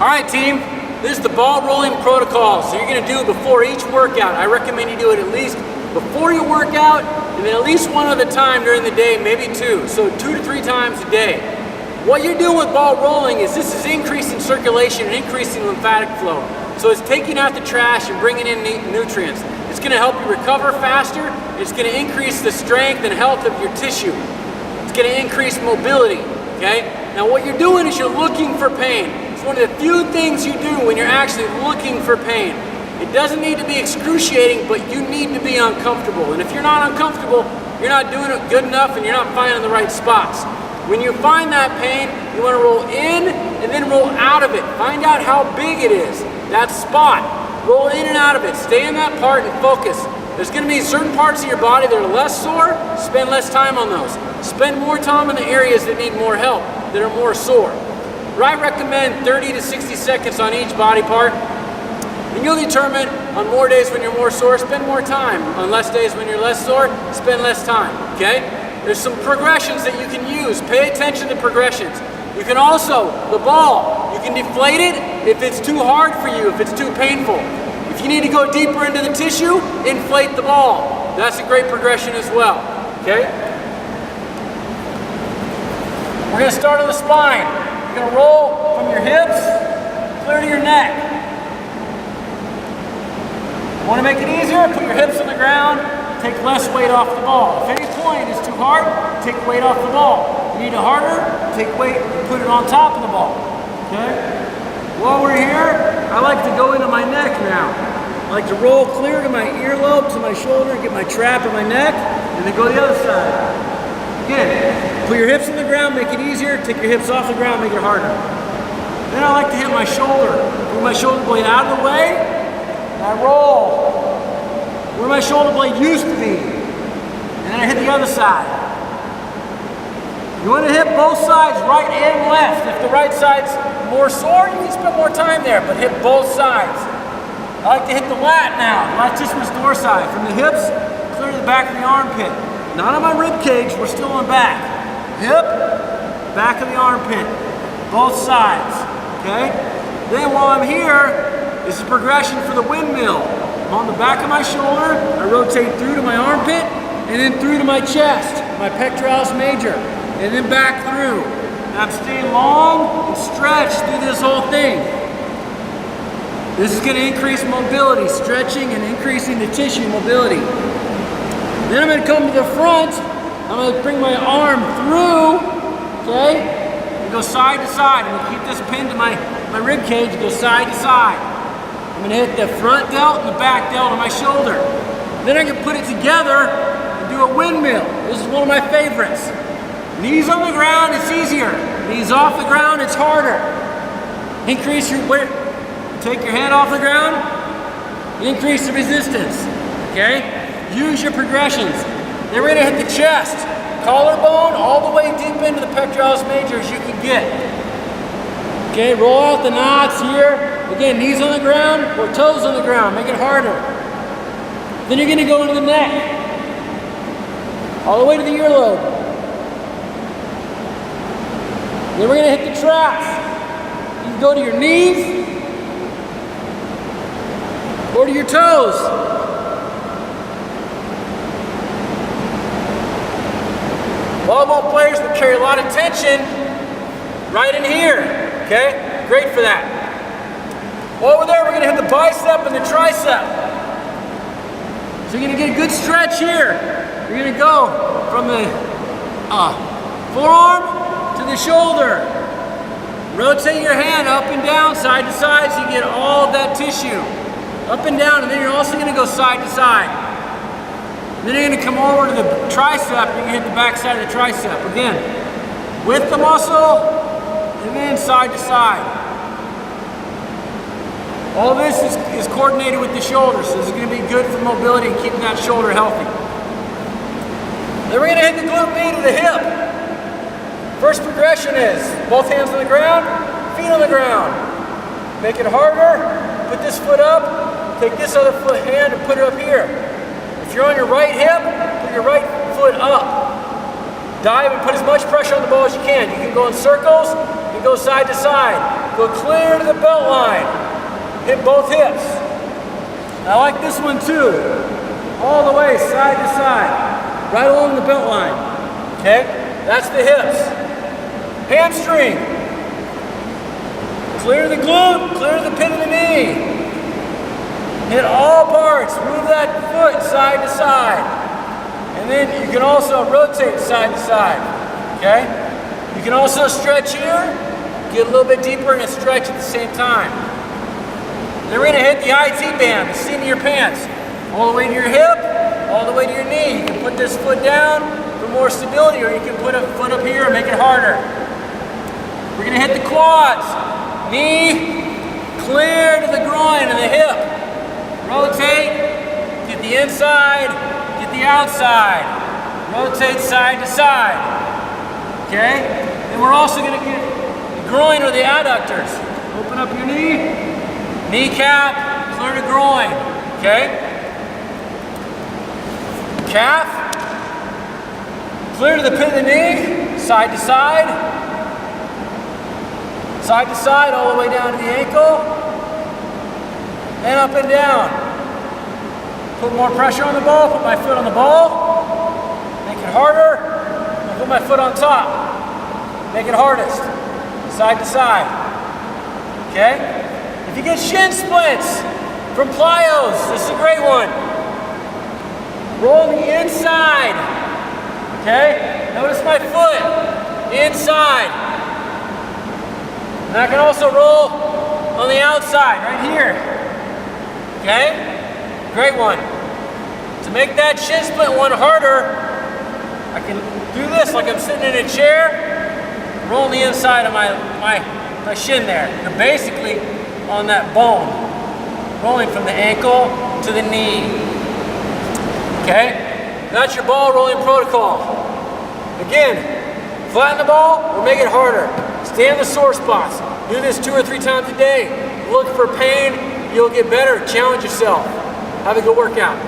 All right, team, this is the ball rolling protocol. So you're gonna do it before each workout. I recommend you do it at least before your workout, and then at least one other time during the day, maybe two. So 2 to 3 times a day. What you're doing with ball rolling is this is increasing circulation and increasing lymphatic flow. So it's taking out the trash and bringing in nutrients. It's gonna help you recover faster. It's gonna increase the strength and health of your tissue. It's gonna increase mobility, okay? Now what you're doing is you're looking for pain. It's one of the few things you do when you're actually looking for pain. It doesn't need to be excruciating, but you need to be uncomfortable. And if you're not uncomfortable, you're not doing it good enough and you're not finding the right spots. When you find that pain, you want to roll in and then roll out of it. Find out how big it is, that spot. Roll in and out of it. Stay in that part and focus. There's going to be certain parts of your body that are less sore. Spend less time on those. Spend more time in the areas that need more help, that are more sore. I recommend 30 to 60 seconds on each body part. And you'll determine on more days when you're more sore, spend more time. On less days when you're less sore, spend less time, okay? There's some progressions that you can use. Pay attention to progressions. You can also, the ball, you can deflate it if it's too hard for you, if it's too painful. If you need to go deeper into the tissue, inflate the ball. That's a great progression as well, okay? We're gonna start on the spine. You're gonna roll from your hips clear to your neck. Want to make it easier? Put your hips on the ground, take less weight off the ball. If any point is too hard, take weight off the ball. You need it harder, take weight and put it on top of the ball. Okay? While we're here, I like to go into my neck now. I like to roll clear to my earlobe, to my shoulder, get my trap in my neck, and then go the other side. Again, put your hips on the ground, make it easier, take your hips off the ground, make it harder. Then I like to hit my shoulder. Move my shoulder blade out of the way, I roll where my shoulder blade used to be, and then I hit the other side. You want to hit both sides, right and left. If the right side's more sore, you can spend more time there, but hit both sides. I like to hit the lat now, latissimus dorsi, from the hips clear to the back of the armpit. Not on my rib cage, we're still on back. Hip, back of the armpit, both sides, okay? Then while I'm here, this is progression for the windmill. I'm on the back of my shoulder, I rotate through to my armpit, and then through to my chest, my pectoralis major, and then back through. And I'm staying long and stretched through this whole thing. This is going to increase mobility, stretching and increasing the tissue mobility. Then I'm going to come to the front, I'm going to bring my arm through, okay, and go side to side. I'm going to keep this pinned to my rib cage and go side to side. I'm going to hit the front delt and the back delt on my shoulder. Then I can put it together and do a windmill. This is one of my favorites. Knees on the ground, it's easier. Knees off the ground, it's harder. Increase your weight. Take your hand off the ground, increase the resistance, okay? Use your progressions. Then we're going to hit the chest. Collarbone all the way deep into the pectoralis major as you can get. Okay, roll out the knots here. Again, knees on the ground or toes on the ground. Make it harder. Then you're going to go into the neck. All the way to the earlobe. Then we're going to hit the traps. You can go to your knees or to your toes. Volleyball players will carry a lot of tension right in here. Okay, great for that. Over there, we're going to hit the bicep and the tricep. So you're going to get a good stretch here. You're going to go from the forearm to the shoulder. Rotate your hand up and down, side to side, so you get all of that tissue. Up and down, and then you're also going to go side to side. And then you're going to come over to the tricep, you're going to hit the back side of the tricep. Again, with the muscle, and then side to side. All this is coordinated with the shoulder, so this is going to be good for mobility and keeping that shoulder healthy. Then we're going to hit the glute med to the hip. First progression is both hands on the ground, feet on the ground. Make it harder, put this foot up, take this other hand and put it up here. If you're on your right hip, put your right foot up. Dive and put as much pressure on the ball as you can. You can go in circles, you can go side to side. go clear to the belt line. Hit both hips. I like this one too. All the way, side to side. Right along the belt line. Okay? That's the hips. Hamstring. Clear the glute, clear the pit of the knee. Hit all parts. Move that foot side to side. And then you can also rotate side to side. Okay? You can also stretch here, get a little bit deeper and stretch at the same time. Then we're going to hit the IT band, the seam of your pants. All the way to your hip, all the way to your knee. You can put this foot down for more stability, or you can put a foot up here and make it harder. We're going to hit the quads. Knee, clear to the groin and the hip. Rotate, get the inside, get the outside. Rotate side to side. Okay? And we're also going to get the groin or the adductors. Open up your knee, kneecap, clear to groin. Okay? Calf, clear to the pit of the knee, side to side. Side to side, all the way down to the ankle. And up and down. Put more pressure on the ball, put my foot on the ball. Make it harder. And put my foot on top. Make it hardest. Side to side. Okay? If you get shin splints from plyos, this is a great one. Roll the inside. Okay? Notice my foot. Inside. And I can also roll on the outside, right here. Okay? Great one. To make that shin splint one harder, I can do this like I'm sitting in a chair, roll on the inside of my shin there. You're basically on that bone, rolling from the ankle to the knee. Okay? That's your ball rolling protocol. Again, flatten the ball or make it harder. Stay in the sore spots. Do this 2 or 3 times a day. Look for pain. You'll get better. Challenge yourself. Have a good workout.